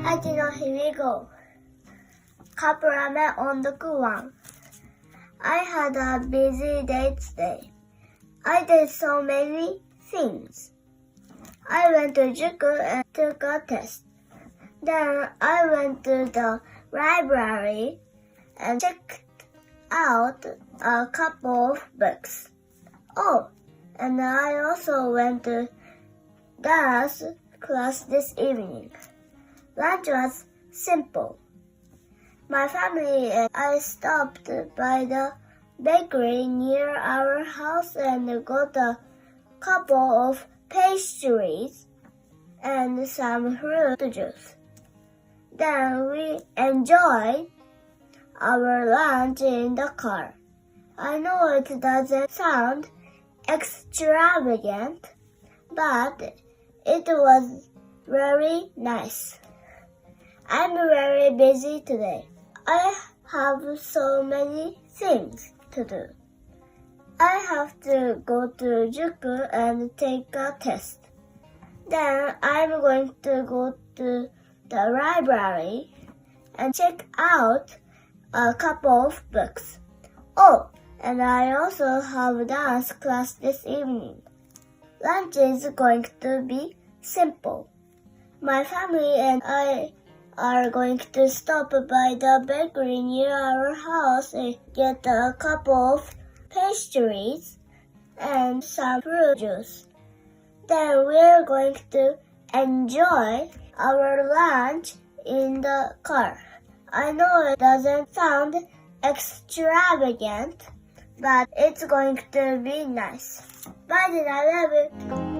Here we go. Cup Ramen Ondoku 1. I had a busy day today. I did so many things. I went to Juku and took a test. Then I went to the library and checked out a couple of books. Oh, and I also went to dance class this evening. Lunch was simple. My family and I stopped by the bakery near our house and got a couple of pastries and some fruit juice. Then we enjoyed our lunch in the car. I know it doesn't sound extravagant, but it was very nice. I'm very busy today. I have so many things to do. I have to go to Juku and take a test. Then I'm going to go to the library and check out a couple of books. Oh, and I also have dance class this evening. Lunch is going to be simple. My family and I are going to stop by the bakery near our house and get a couple of pastries and some fruit juice. Then we're going to enjoy our lunch in the car. I know it doesn't sound extravagant, but it's going to be nice. Bye, I love you.